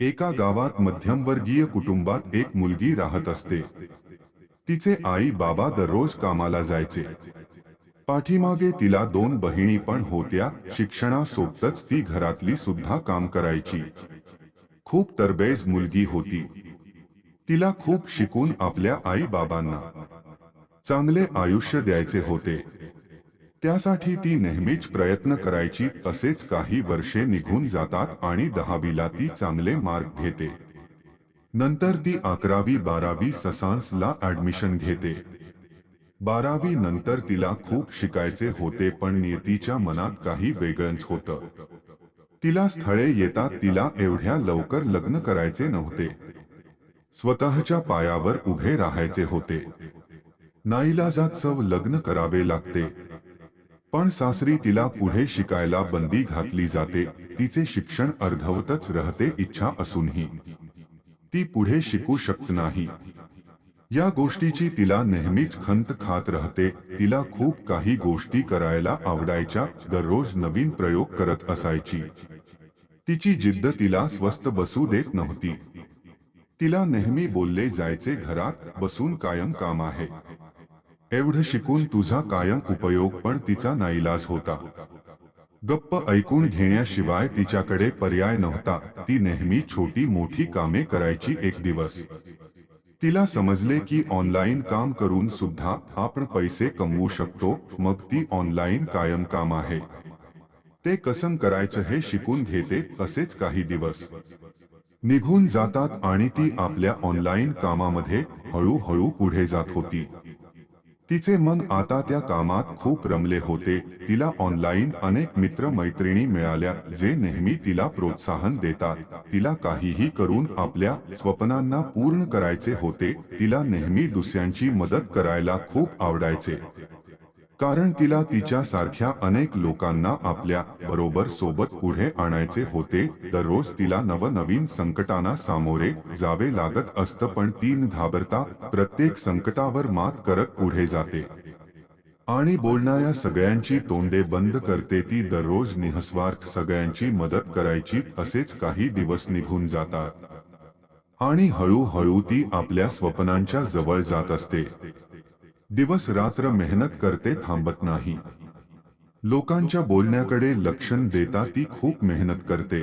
एका गावात मध्यमवर्गीय कुटुंबात एक मुलगी राहत असते. तिचे आई बाबा दररोज कामाला जायचे. पाठीमागे तिला दोन बहिणी पण होत्या. शिक्षणासोबतच ती घरातली सुद्धा काम करायची. खूप तरबेज मुलगी होती. तिला खूप शिकून आपल्या आई बाबांना चांगले आयुष्य द्यायचे होते. त्यासाठी ती नेहमीच प्रयत्न करायची. तसेच काही वर्षे निघून जातात आणि 10वीला ती चांगले मार्क घेते. नंतर ती 11वी-12वी सायन्सला ऍडमिशन घेते. 12वी नंतर तिला खूप शिकायचे होते, पण नियतीच्या मनात काही वेगळंच होतं. तिला स्थळे येतात. तिला एवढ्या लवकर लग्न करायचे नव्हते. स्वतःच्या पायावर उभे राहायचे होते. नाईलाजास्तव लग्न करावे लागते. पण सासरी तिला पुढे शिकायला बंदी घातली जाते. तिचे शिक्षण अर्धवटच राहते. इच्छा असूनही ती पुढे शिकू शकत नाही. या गोष्टीची तिला नेहमीच खंत खात राहते. तिला खूप काही गोष्टी करायला आवडायच्या. दररोज नवीन प्रयोग करत असायची. तिची जिद्द तिला स्वस्थ बसू देत नव्हती. तिला नेहमी बोलले जायचे, घरात बसून कायम काम आहे. एवढं शिकून तुझा कायम उपयोग. पण तिचा नाईलाज होता. गप्प ऐकून घेण्याशिवाय तिच्याकडे पर्याय नव्हता. ती नेहमी छोटी मोठी कामे करायची. एक दिवस तिला समजले की ऑनलाईन काम करून सुद्धा आपण पैसे कमवू शकतो. मग ती ऑनलाईन कायम काम आहे ते कसं करायचं हे शिकून घेते. तसेच काही दिवस निघून जातात आणि ती आपल्या ऑनलाईन कामामध्ये हळूहळू पुढे जात होती. तिचे मन आता त्या कामात खूप रमले होते. तिला ऑनलाईन अनेक मित्र मैत्रिणी मिळाल्या, जे नेहमी तिला प्रोत्साहन देतात. तिला काहीही करून आपल्या स्वप्नांना पूर्ण करायचे होते. तिला नेहमी दुसऱ्यांची मदत करायला खूप आवडायचे, कारण तिला तिच्यासारख्या अनेक लोकांना आपल्या बरोबर सोबत पुढे आणायचे होते. दररोज तिला नवनवीन संकटांना सामोरे जावे लागत असतं, पण ती न घाबरता प्रत्येक संकटावर मात करत पुढे जाते आणि बोलणाऱ्या सगळ्यांची तोंडे बंद करते. ती दररोज निस्वार्थ सगळ्यांची मदत करायची. असेच काही दिवस निघून जातात आणि हळूहळू ती आपल्या स्वप्नांच्या जवळ जात असते. दिवस रात्र मेहनत करते, थांबत नाही. लोकांच्या बोलण्याकडे लक्ष न देता ती खूप मेहनत करते.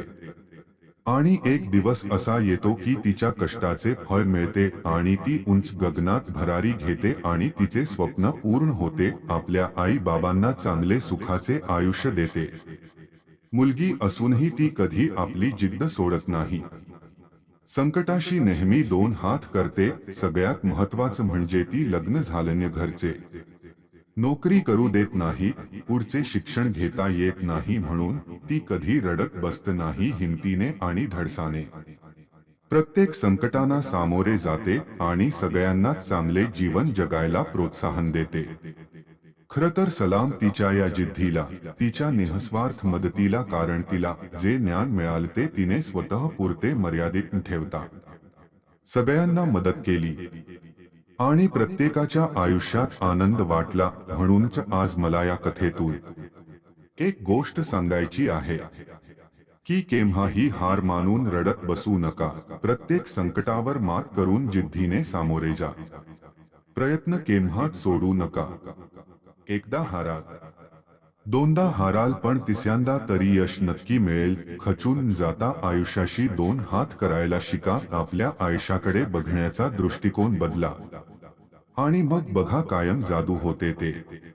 आणि एक दिवस असा येतो की तिच्या कष्टाचे फळ मिळते आणि ती उंच गगनात भरारी घेते आणि तिचे स्वप्न पूर्ण होते. आपल्या आई बाबांना चांगले सुखाचे आयुष्य देते. मुलगी असूनही ती कधी आपली जिद्द सोडत नाही. संकटाशी नेहमी दोन हात करते. सगळ्यात महत्त्वाचं म्हणजे ती लग्न झाल्याने घरचे नोकरी करू देत नाही, पुढचे शिक्षण घेता येत नाही म्हणून ती कधी रडत बसत नाही. हिमतीने आणि धडसाने प्रत्येक संकटांना सामोरे जाते आणि सगळ्यांना चांगले जीवन जगायला प्रोत्साहन देते. खरं तर सलाम तिच्या या जिद्दीला, तिच्या निस्वार्थ मदतीला, कारण तिला जे ज्ञान मिळाले ते तिने स्वतः पुरते मर्यादित ठेवता सगळ्यांना मदत केली आणि प्रत्येकाच्या आयुष्यात आनंद वाटला. म्हणूनच आज मला या कथेतून एक गोष्ट सांगायची आहे की केव्हाही हार मानून रडत बसू नका. प्रत्येक संकटावर मात करून जिद्दीने सामोरे जा. प्रयत्न केव्हाच सोडू नका. एकदा हाराल, दोनदा हाराल, पण तिसऱ्यांदा तरी यश नक्की मिळेल. खचून जाता आयुष्याशी दोन हात करायला शिका. आपल्या आयुष्याकडे बघण्याचा दृष्टिकोन बदला आणि मग बघा, कायम जादू होते ते.